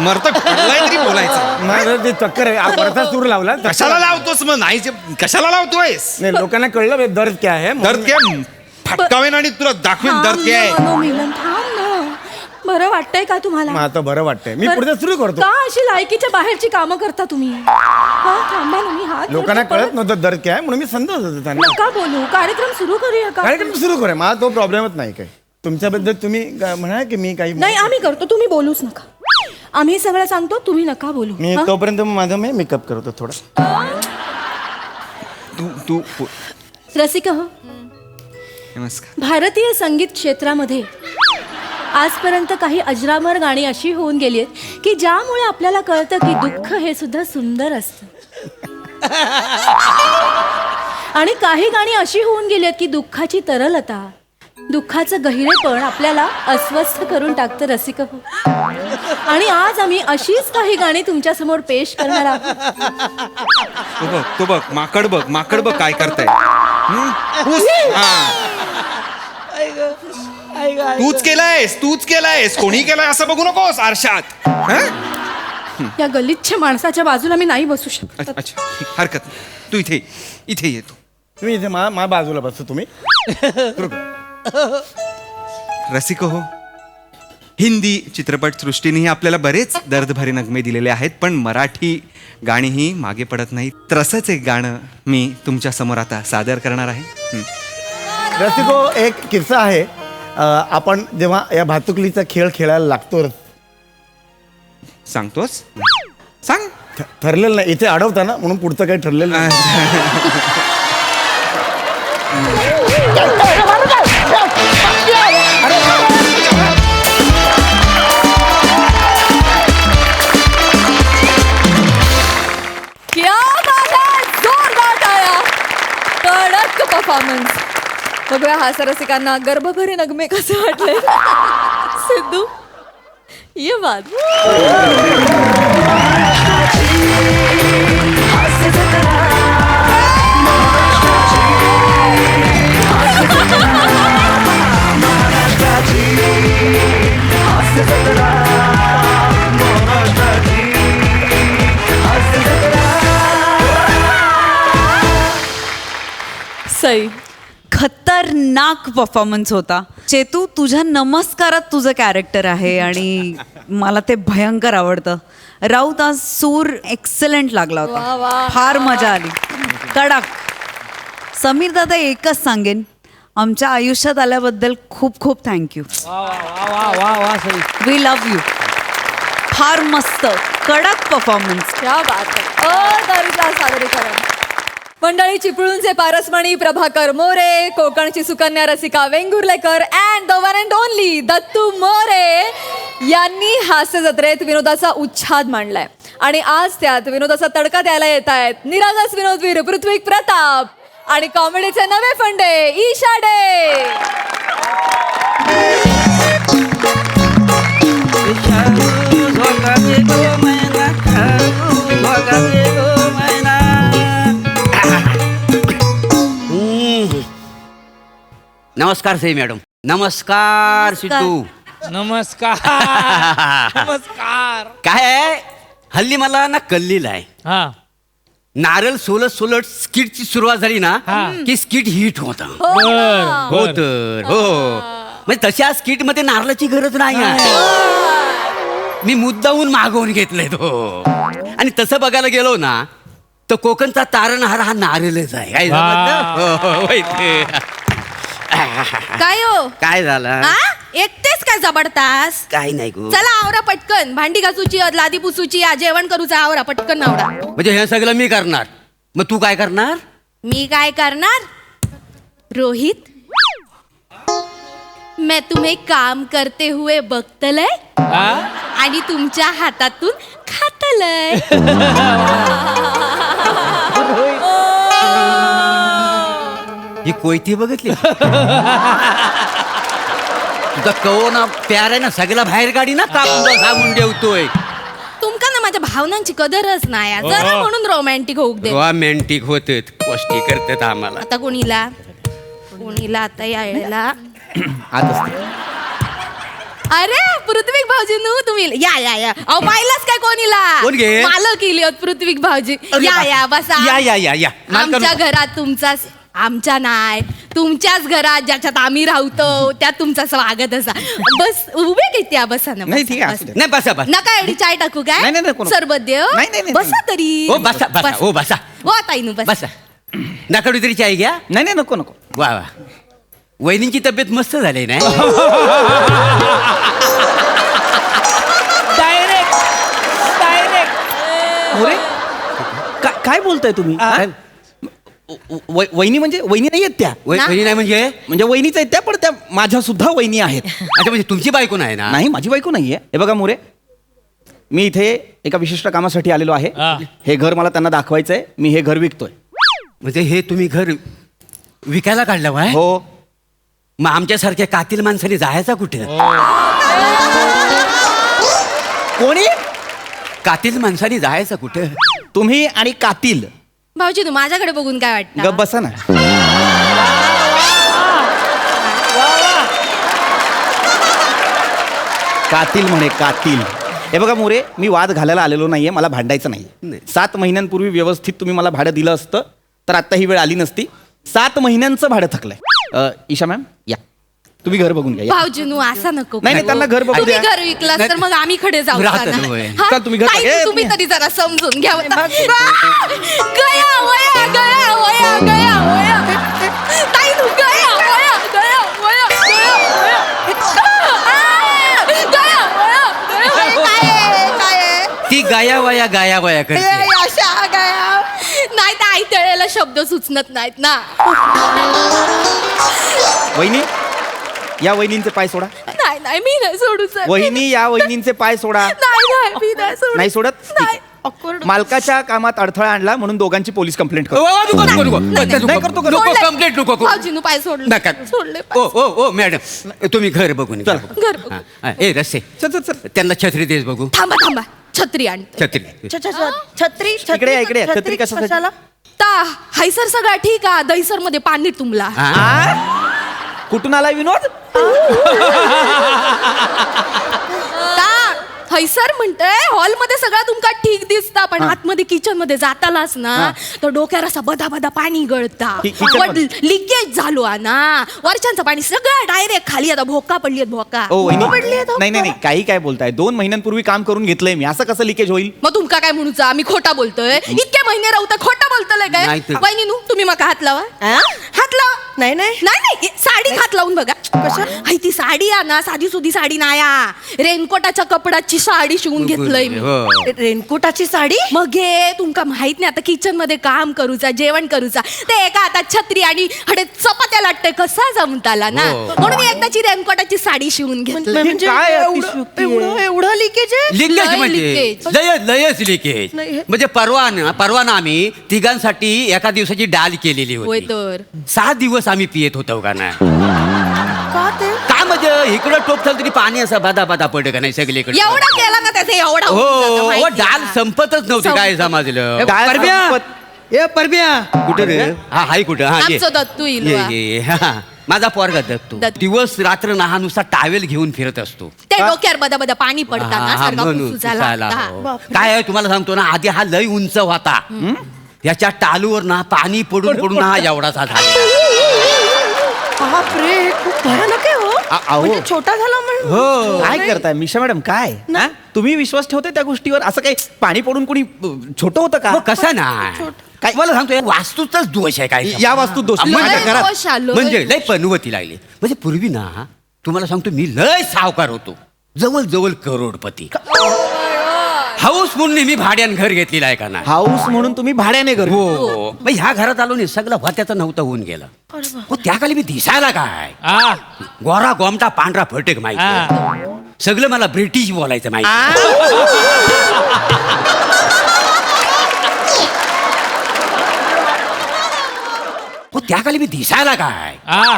मरतोय पडलाय तरी बोलायचं. मला ते चक्कर आहे, वरचा सूर लावला. कशाला लावतोस मग. नाही कशाला लावतोयस. नाही, लोकांना कळलं बे, दर्द क्या है. दर्द काय फटकावेन आणि तुला दाखवेन दर्द काय आहे. मिलन थांब ना. बरं वाटतंय का तुम्हाला. मग आता बरं वाटतंय, मी पुढे सुरू करतो. का अशी लायकीच्या बाहेरची कामं करता तुम्ही. हा, थांबा ना, मी हात लोकांना जोडते कळत परत. नव्हतं दर्द काय म्हणून मी समजत होतो त्यांना. नका बोलू, कार्यक्रम सुरू करूया का. कार्यक्रम सुरू करूया, मला तो प्रॉब्लेमच नाही काय. तुमच्याबद्दल तुम्ही म्हणा की मी काही नाही, आम्ही करतो, तुम्ही बोलूच नका. आम्ही सगळं सांगतो, तुम्ही नका बोलू. मी हा? तोपर्यंत माझा मी मेकअप करतो थोडा. तू रसिका हो, नमस्कार. भारतीय संगीत क्षेत्रामध्ये आजपर्यंत काही अजरामर गाणी अशी होऊन गेली आहेत की ज्यामुळे आपल्याला कळतं की दुःख हे सुद्धा सुंदर असतं. आणि काही गाणी अशी होऊन गेली आहेत की दुःखाची तरलता, दुःखाचं गहिरेपण आपल्याला अस्वस्थ करून टाकतं रसिका हो. आणि आज आम्ही अशीच काही गाणी तुमच्या समोर पेश करणार आहोत. तो बघ माकड बघ काय करताय. तूच केलायस कोणी केलाय असं बघू नकोस आरशात. या गलिच्छ माणसाच्या बाजूला मी नाही बसू शकत. अच्छा हरकत नाही. तू इथे ये तू. तुम्ही इथे मा बाजूला बसतो तुम्ही. रसिको हो, हिंदी चित्रपट सृष्टीनेही आपल्याला बरेच दर्दभरे नगमे दिलेले आहेत, पण मराठी गाणीही मागे पडत नाही. तर असंच एक गाणं मी तुमच्या समोर आता सादर करणार आहे. रसिको, एक किस्सा आहे. आपण जेव्हा या भातुकलीचा खेळ खेळायला लागतो, सांगतोस. सांग. ठरलेलं नाही, इथे अडवता ना म्हणून पुढचं काही ठरलेलं नाही. क्या बात है, जोरदार टाळ्या. कडक परफॉर्मन्स. बघूया हास्यरसिकांना गर्भभरे नगमे कसं वाटले. सिद्धू ये बात. सई, खतरनाक परफॉर्मन्स होता. चेतू, तुझ्या नमस्कारात तुझं कॅरेक्टर आहे आणि मला ते भयंकर आवडतं. राऊत, आज सूर एक्सलंट लागला वा, होता. वा. फार मजा आली. कडक. समीर दादा, एकच सांगेन, आमच्या आयुष्यात आल्याबद्दल खूप खूप थँक्यू. We love you. फार मस्त कडक परफॉर्मन्स. क्या बात है. दर्जा सादरीकरण. मंडळी, चिपळूणचे पारसमणी प्रभाकर मोरे, कोकणची Sukanya Rasika Vengurlekar and the one and only Dattu More यांनी हास्य जत्रेत विनोदाचा उच्छाद मांडलाय. आणि आज त्यात विनोदाचा तडका द्यायला येत आहेत निरागस विनोदवीर पृथ्वी प्रताप आणि कॉमेडीचे नवे फंडे ईशा डे. नमस्कार सई मॅडम. नमस्कार सिद्धू. नमस्कार नमस्कार. काय आहे, हल्ली मला ना कल्लीला आहे. हा नारळ सोलत सोलत स्किटची सुरुवात झाली ना की स्किट हिट होता. हो तर हो, म्हणजे तशा स्किट मध्ये नारळाची गरज नाही आहे. मी मुद्दाहून मागवून घेतलंय तो. आणि तसं बघायला गेलो ना तर कोकणचा तारणहार हा नारळच आहे. काय समजलं? हो, हो, होय ते. काय हो काय झालं? हा? एकटेच काय जबडतास? काय नाही गो. चला आवरा पटकन, भांडी घासूची लादी पुसूची जेवण करूचा, आवरा पटकन आवरा. म्हणजे हे सगळं मी करणार, मग तू काय करणार? मी काय करणार? रोहित, मैं तुम्हें काम करते हुए बघतलय आणि तुमच्या हातातून खातलय. ही कोयती बघितली? तुझा कहो ना प्यार आहे ना सगळा बाहेर गाडी ना कापून सांगून ठेवतोय. तुमका ना माझ्या भावनांची कदरच नाही जरा, म्हणून रोमॅन्टिक होऊ दे. रोमॅन्टिक होते, गोष्टी करतात आम्हाला. आता कोणीला कोणीला आता यायला. अरे पृथ्वीक भाऊजी नू तुम्ही या या या. अहो पाहिलाच काय कोणीला? कोण गे? मालक इले होत पृथ्वीक भाऊजी. अरे या बा- या बसा. या या या या. आमच्या घरात तुमचा आमच्या नाही तुमच्याच घरात ज्याच्यात आम्ही राहतो त्यात तुमचा स्वागत असा. बस उभे किती बसा ना. नाही, ठीक आहे, असू दे. नाही बसा बसा. नका एवढी चाय टाकू नाही, काय? नाही, नको. सरबत देव. नाही, नाही, नाही, बसा तरी. हो बसा बसा हो बसा हो ताईनू बस. बसा. नका तरी चाय घ्या. नाही नाही नको नको. वा वा, वहिनींची तब्येत मस्त झाली ना. Direct direct. मोरे काय बोलताय तुम्ही? वहिनी म्हणजे वहिनी नाही आहेत त्या. वहिनी नाही म्हणजे? म्हणजे वहिनीच आहेत त्या, पण त्या माझ्या सुद्धा वहिनी आहेत. अच्छा, म्हणजे तुमची बायको नाही ना? नाही, माझी बायको नाहीये. हे बघा मोरे, मी इथे एका विशिष्ट कामासाठी आलेलो आहे. हा. हे घर मला त्यांना दाखवायचंय. मी हे घर विकतोय. म्हणजे हे तुम्ही घर विकायला काढलं वाय? हो. मग आमच्यासारख्या कातील माणसाने जायचा कुठे? कोणी? कातील माणसाने जायचं कुठे? तुम्ही आणि कातील. भाऊजी तू माझ्याकडे बघून काय वाटतं? गप बसा ना. कातील म्हणे कातील. हे बघा मोरे, मी वाद घालायला आलेलो नाहीये, मला भांडायचं नाहीये. नाही. 7 महिन्यांपूर्वी व्यवस्थित तुम्ही मला भाडं दिलं असतं तर आता ही वेळ आली नसती. 7 महिन्यांचं भाडं थकलंय. ईशा मॅम या, तुम्ही घर बघून घ्या. या. भाऊजी नू असा नको नाही, करू. त्यांना घर बघू तुम्ही द्या. घर विकलास तर मग आम्ही खडे जाऊ राहतं का ना? होय. हा? चल, तुम्ही घर ताई, बघा. तुम्ही तरी जरा समजून घ्या. गया वया गया वया गया वया. ताई तू गया वया गया वया गया वया. गया वया गया. काय आहे? काय आहे? ती गाया वया करते. अशा गया नाही तर आई तळेला शब्द सुचत नाहीत ना. वहिनी, या वहिनींचे पाय सोडा. नाही नाही मी नाही सोडू सर. वहिनी, या वहिनींचे पाय सोडा. नाही नाही मी नाही सोडू. नाही सोडत? नाही. awkward. मालकाच्या कामात अडथळा आणला म्हणून दोघांची पोलीस कंप्लेंट ओ, करतो. ओ, नको, नको, नको. नाही, नाही. नको, नको, नको, सोडलंय. कंप्लेंट नको करू. भाऊजीनं पाय सोडले. नका. सोडले ओ ओ ओ मॅडम, तुम्ही घर बघून घ्या. घर बघू. हा, ए रस्ते त्यांना छत्री देस बघू. थांबा थांबा छत्री आणते. छत्री. छत्री इकडे या, इकडे या. छत्री कशासाठी? ता हैसर सगळा ठीक आहे. दहीसर मध्ये पाणी तुंबला. कुठून आलाय विनोद? ता हैसर म्हणतंय हॉल मध्ये सगळा तुमका ठीक दिसता पण आतमध्ये किचन मध्ये जातालाच ना तर डोक्यावर असा बदा बदा पाणी गळता. kitchen मध्ये? लिकेज झालो ना. वरच्यांचं पाणी सगळं डायरेक्ट खाली आता भोका पडली भोका. ओ वहिनी, पडलीयत भोका. नाही नाही नाही, काही काय बोलताय. 2 महिन्यांपूर्वी काम करून घेतलंय मी, असं कसं लिकेज होईल? मग तुमका काय म्हणूचा आम्ही खोटा बोलतोय? इतके महिने राहता खोटा बोलतोय काय? नाही तर. वहिनी नू तुम्ही मका हात लावा. हात लावा. नाही नाही नाही साडी हात लावून बघा. कशा ती साडी आहे ना, साधी सुधी साडी नाया. रेनकोटाच्या कपडाची साडी शिवून घेतलंय मी. हो. रेनकोटाची साडी मग हे तुमका माहित नाही आता किचन मध्ये काम करूचा जेवण करूचा ते एका हातात छत्री आणि हडे चपात्या लाटते कसा जमताला ना. हो. म्हणून मी एकदाची रेनकोटाची साडी शिवून घेतली. म्हणजे काय अतिशयोक्ती आहे? एवढं लिकेज आहे. लिकेज लय म्हणजे leakage. लयच लिकेज. म्हणजे परवा ना आम्ही तिघांसाठी एका दिवसाची डाल केलेली होय होती. तर 6 दिवस आम्ही पियत होतो का ना. का ते? का म्हणजे इकडं टोपल तरी पाणी असं बादा बादा पडे का नाही सगळीकडे एवढा केला ना त्याचे एवढा हो होऊन जातं, हो, माहिती डाल आहे. संपतच नव्हते काय समजलं ए परब्या कुठे रे हा हाय कुठं हा ये. आमचं दत्तू ये इलवा. ये हा. माझा पोरगा दत्तू दत्तू. दिवस रात्र ना हा नुसता टावेल घेऊन फिरत असतो ते डोक्यावर बदा बदा पाणी पडताना हा, सारखा म्हणून पुसूजाला पुसायला, लागता. हो. काय आहे तुम्हाला सांगतो ना आधी हा लय उंच होता याच्या टालूवर ना पाणी पडून पडून हा एवढासा झाला बापरे खूप भयानक आहे हो म्हणजे छोटा झाला म्हणून हो काय करताय मिशा मॅडम काय हा? तुम्ही विश्वास ठेवते त्या गोष्टीवर असं काही पाणी पडून कोणी छोटं होतं का मग कसं नाही काय मला सांगतो वास्तूचाच दोष आहे काय या वास्तूत दोष म्हणजे माझ्या घरात दोष आलो. म्हणजे लय पनवती लागली म्हणजे पूर्वी ना तुम्हाला सांगतो मी लय सावकार होतो जवळ जवळ करोडपती हाऊस म्हणून मी भाड्यान घर घेतलेलं आहे का नाही हाऊस म्हणून तुम्ही भाड्याने घर हो मग ह्या घरात आलो नाही सगळं होत्याचं नव्हतं होऊन गेलं हो त्याखाली मी दिसायला काय आ गोरा गोमटा पांढरा फटक माहिती आ. सगळं मला ब्रिटिश बोलायचं माहिती हो त्याखाली मी दिसायला काय आ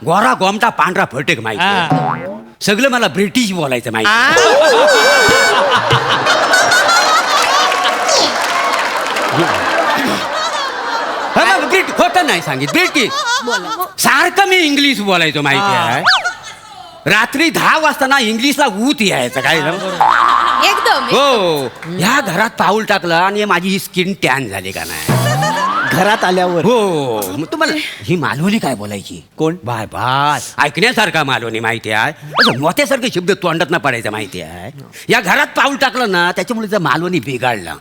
गोरा गोमटा पांढरा फटक माहिती आ. सगळं मला ब्रिटिश बोलायचं माहिती हा, मग होतं नाही सांगित ब्रिटिश सारखं मी इंग्लिश बोलायचो माहिती आहे रात्री 10 वाजता ना इंग्लिशला ऊत यायचं काय एकदम हो ह्या घरात पाऊल टाकलं आणि माझी ही स्किन टॅन झाली का नाही घरात आल्यावर हो मग तुम्हाला ही मालवणी काय बोलायची कोण? बाय बाय ऐकण्यासारखा मालवणी माहिती आहे असं मोत्यासारखे शब्द तोंडात ना पडायचं माहिती आहे या घरात पाऊल टाकलं ना त्याच्यामुळे जर मालवणी बिघडला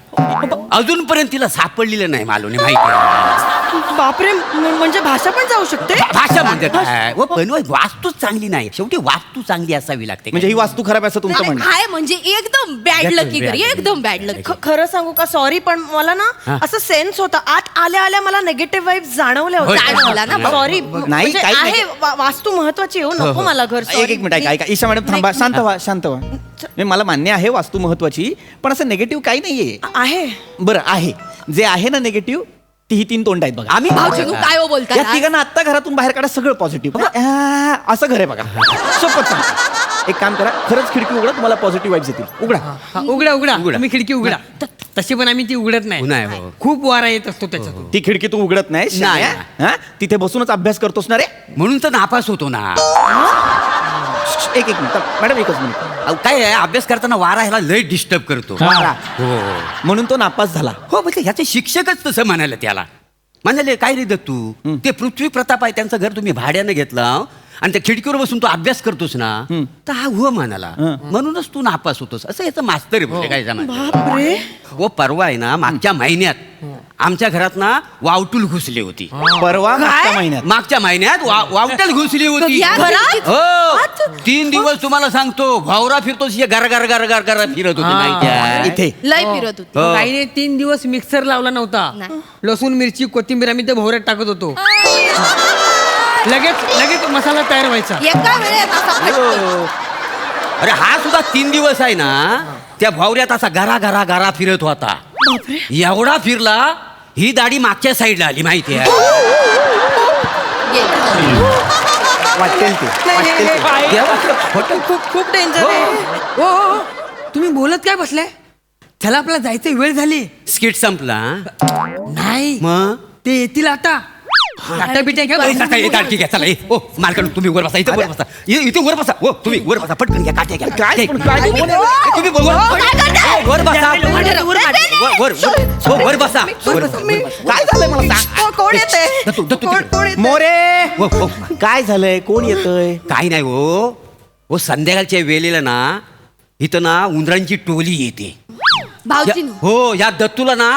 अजूनपर्यंत तिला सापडलेलं नाही मालवणी माहिती आहे बापरे म्हणजे भाषा पण जाऊ शकते भाषा म्हणजे काय व पण वास्तूच चांगली नाही शेवटी वास्तू चांगली असावी लागते म्हणजे ही वास्तू खराब आहे असं तुमचं म्हणणं हाय म्हणजे एकदम बॅड लकी घरी एकदम बॅड लकी खरं सांगू का सॉरी पण मला ना असं सेन्स होता आत आल्या आल्या मला नेगेटिव्ह वाईब जाणवल्या होय. होत्या जाणवला सॉरी नाही, काही नाही. आहे वास्तू महत्वाची हो नको मला घर एक मिनिट ऐका ईशा मॅडम थांबा शांत व्हा शांत व्हा म्हणजे मला मान्य आहे वास्तू महत्वाची पण असं नेगेटिव्ह काही नाहीये आहे बरं आहे जे आहे ना नेगेटिव्ह ती 3 तोंड आहेत बघा आम्ही भाऊजी तू काय हो बोलता या तिघांना आत्ता घरातून बाहेर काढा सगळं पॉझिटिव्ह असं घर आहे बघा सोपं सांगतो. एक काम करा खरंच खिडकी उघडा तुम्हाला पॉझिटिव्ह वाईब्स येतील उघडा उघडा उघडा उघडा. तुम्ही खिडकी उघडा तशी पण आम्ही ती उघडत नाही, नाही हो. खूप वारा येत असतो त्याच्यातून ती खिडकी तू उघडत नाही नाही. हा? तिथे बसूनच अभ्यास करतोस ना रे म्हणून तर नापास होतो ना एक मिनिट मॅडम एकच मिनिट अहो, काय आहे अभ्यास करताना वारा ह्याला लय डिस्टर्ब करतो वारा. हो म्हणून तो नापास झाला हो म्हणजे ह्याचे शिक्षकच तसं म्हणाले त्याला म्हणाले काय रे दत्तू ते पृथ्वी प्रताप आहे त्यांचं घर तुम्ही भाड्यानं घेतलं आणि त्या खिडकीवर बसून तू अभ्यास करतोस ना तर हा हो म्हणाला म्हणूनच तू नापास होतोस असं याचं मास्तर आहे म्हणजे काय बापरे हो परवा आहे ना मागच्या महिन्यात आमच्या घरात ना वावटूल घुसली होती परवा मागच्या महिन्यात मागच्या महिन्यात वावटल घुसली होती या घरात? हो 3 दिवस तुम्हाला सांगतो भावरा फिरतोस हे गर गर गर गर गर फिरत होती माहिती आहे इथे लय फिरत होती हो. काहीने 3 दिवस मिक्सर लावला नव्हता नाही. लसूण मिरची कोथिंबीर आम्ही ते भोवऱ्यात टाकत होतो लगेच लगेच मसाला तयार व्हायचा एका वेळेत असा हो. अरे हा सुद्धा 3 दिवस आहे ना त्या भावऱ्यात असा गरा गरा गरा फिरत होता एवढा फिरला ही दाढी मागच्या साईडला आली माहिती आहे वाटेल ते वाटेल ते. खूप खूप डेंजर आहे हो हो, हो. तुम्ही बोलत काय बसलाय चला आपल्याला जायचं वेळ झाली स्किट संपला नाही मग ते येतील आता टाटा बिटा घ्या ए, काका, ए, काठी घ्या चला ए. ओ मालकड तुम्ही वर बसा इथे वर बसा इथे वर बसा हो तुम्ही वर बसा पटकन घ्या काट्या घ्या काय पण काय ए, तुम्ही वर वर बसा वर हो वर बसा वर बसा. काय झालंय मला सांग कोण येते दत्तू, दत्तू, तिकडे. मोरे हो, हो. काय झालंय कोण येतंय काही नाही हो संध्याकाळच्या वेळेला ना इथं ना उंदरांची टोली येते भाऊजी हो या दत्तूला ना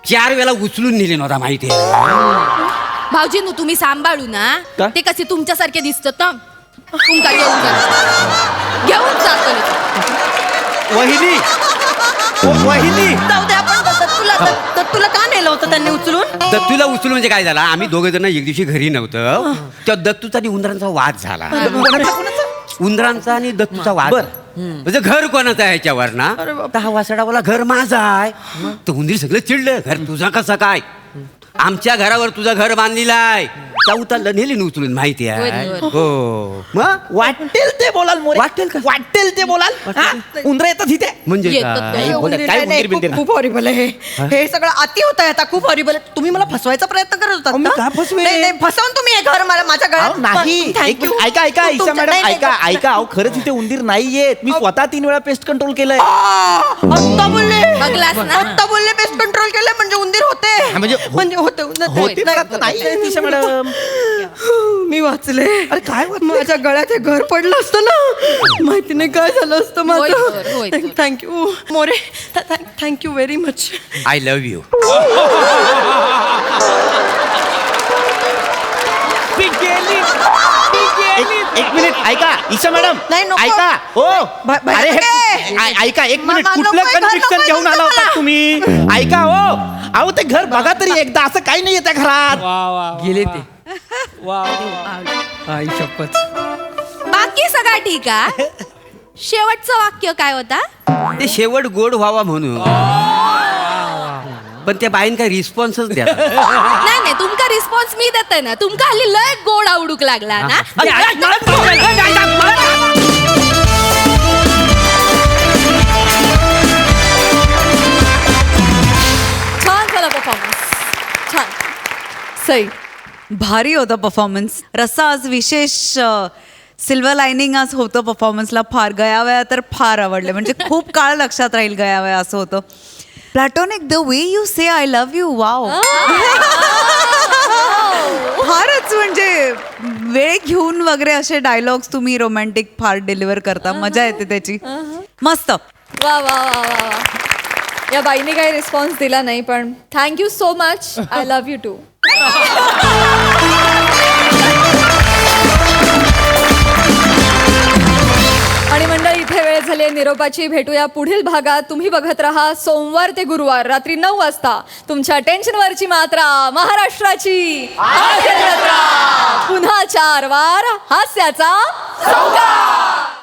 4 वेळा उचलून नेले नव्हता माहिती आहे भाऊजी तुम्ही सांभाळू ना का? ते कसे तुमच्यासारखे दिसतात ना तुमका घेऊन जातो वहिनी वहिनी जाऊ दे आपण दत्तूला का नेलं होतं त्यांनी उचलून दत्तूला उचलून म्हणजे काय झाला आम्ही 2 जण एक दिवशी घरी नव्हतं त्या दत्तूचा आणि उंदरांचा वाद झाला उंदरांचा आणि दत्तूचा वाद म्हणजे घर कोणाचं आहे ह्याच्यावर ना तर हा वासडावाला घर माझा आहे तर उंदीर सगळं चिडलं घर तुझा कसा काय आमच्या घरावर तुझं घर बांधलेलं आहे चौथाला नेली ना उचलून माहिती आहे हो मग वाटेल ते बोलाल मोरे वाटेल का? वाटेल ते बोलाल हा? उंदरं येतात इथे म्हणजे येतात काय? काय बोलतात? काय उंदीर बिंदीर ना? खूप हॉरिबल आहे हे सगळं अति होत आहे आता खूप हॉरिबल तुम्ही मला फसवायचा प्रयत्न करत होतात अहो, मी ना? का फसवेन? नाही, नाही, फसवून तुम्ही हे घर मला माझ्या अहो, नाही गळ्यात एक मिनिट, ऐका ऐका ईशा मॅडम ऐका अहो खरंच इथे उंदीर नाहीयेत मी स्वतः 3 वेळा पेस्ट कंट्रोल केलंय आत्ता बोलले बघलास ना? आत्ता बोलले बेस्ट कंट्रोल केलं म्हणजे उंदीर होते म्हणजे म्हणजे होते होते तर आता नाहीये ईशा मॅडम मी वाचले अरे काय वाचले? माझ्या गळ्यात हे घर पडलं असतं ना माहिती नाही काय झालं असतं होय तर, माझं होय तर. Thank you More thank you very much I love you एक मिनिट ऐका ईशा मॅडम नाही, नको. ऐका हो बाहेर अरे नका. ऐका एक मिनिट नको, कुठलं घर नको, कन्व्हिक्शन घर घेऊन नको आला होता मला. तुम्ही ऐका हो अहो ते घर बघा तरी एकदा असं काही नाहीये त्या घरात गेले ते बाकी सगळं ठीक आहे शेवटचं वाक्य काय होता ते शेवट गोड व्हावा म्हणून पण त्या बाईन काही रिस्पॉन्सच द्या नाही नाही तुमका रिस्पॉन्स मी देते ना तुमका हल्ली लय गोड आवडूक लागला ना छान झाला परफॉर्मन्स छान सई भारी होता परफॉर्मन्स रस्सा आज विशेष सिल्वर लाइनिंग आज होतं परफॉर्मन्सला फार गयावया तर फार आवडले म्हणजे खूप काळ लक्षात राहील गयावया असं होतं Platonic the way you say I love you wow फारच म्हणजे वेळ घेऊन वगैरे असे डायलॉग्स तुम्ही रोमॅन्टिक फार डिलिव्हर करता मजा येते त्याची मस्त वा वा वा वा वा या बाईने काही रिस्पॉन्स दिला नाही पण thank you so much I love you too आणि मंडळी इथे वेळ झाली आहे निरोपाची भेटूया पुढील भागात तुम्ही बघत राहा सोमवार ते गुरुवार रात्री 9 वाजता तुमच्या टेन्शनवरची मात्रा महाराष्ट्राची हास्य जत्रा. पुन्हा 4 वार हास्याचा सौगात.